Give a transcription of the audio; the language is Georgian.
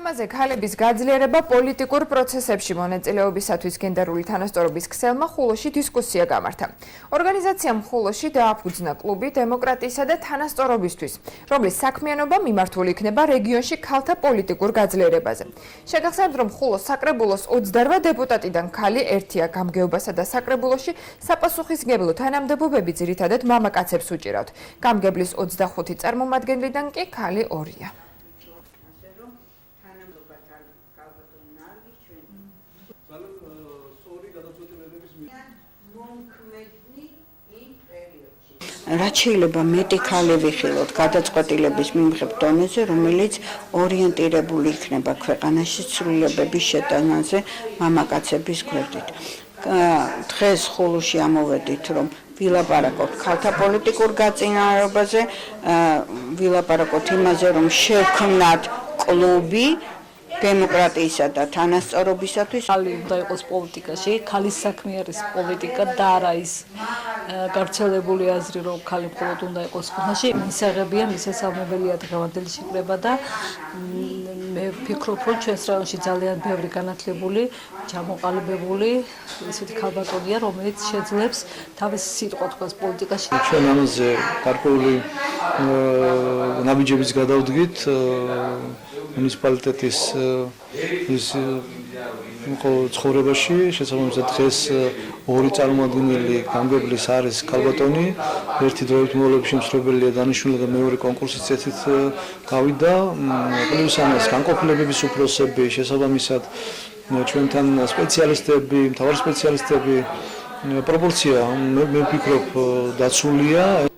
ამაზე ქალების გაძლიერება პოლიტიკურ პროცესებში მონაწილეობისათვის გენდერული თანასწორობის ქსელმა ხულოში დისკუსია გამართა. ორგანიზაციამ ხულოში დააფუძნა კლუბი დემოკრატიისა და თანასწორობისთვის, რომლის საქმიანობა მიმართული იქნება რეგიონში ქალთა პოლიტიკურ გაძლიერებაზე. შეგახსენებთ, რომ ხულოს საკრებულოს 28 დეპუტატიდან ქალი ერთია გამგეობასა და საკრებულოში საპასუხისმგებლო თანამდებობები ძირითადად მამაკაცებს უჭირავთ. გამგებლის 25 წარმომადგენლიდან კი ქალი 2-ია. რაც შეიძლება მეტი ქალი ვიხილოთ გადაწყვეტილების მიმღებ დონეზე, რომელიც ორიენტირებული იქნება ქვეყანაში ცვლილებების შეტანაზე მამაკაცების გვერდით. დღეს ხულოში ამოვედით, რომ ვილაპარაკოთ ქალთა პოლიტიკურ გაწინააღმდეგობაზე, ვილაპარაკოთ იმაზე, რომ შევქმნათ კლუბი დემოკრატიისა და თანასწორობისათვის. ქალი უნდა იყოს პოლიტიკაში, ქალის საქმე არის პოლიტიკა და არა ის გავრცელებული აზრი, რომ ქალი მხოლოდ უნდა იყოს ქვეყანაში. მისაღებია, მისასალმებელია დღევანდელი შეკრება და მე ვფიქრობ, რომ ჩვენს რაიონში ძალიან ბევრი განათლებული, ჩამოყალიბებული ისეთი ქალბატონია, რომელიც შეძლებს თავის სიტყვა თქვას პოლიტიკაში. ჩვენ ამაზე გარკვეული ნაბიჯების გადავდგით მუნიციპალიტეტის ცხოვრებაში, შესაბამისად დღეს ორი წარმომადგენელი გამგებლის არის ქალბატონი, ერთი დროებით მოვლენებში მსვლელია დანიშნული და მეორე კონკურსის წესით გავიდა. პლუს ამას განყოფილებების უფროსები, შესაბამისად ჩვენთან სპეციალისტები, მთავარი სპეციალისტები პროპორცია მე ვფიქრობ დაცულია.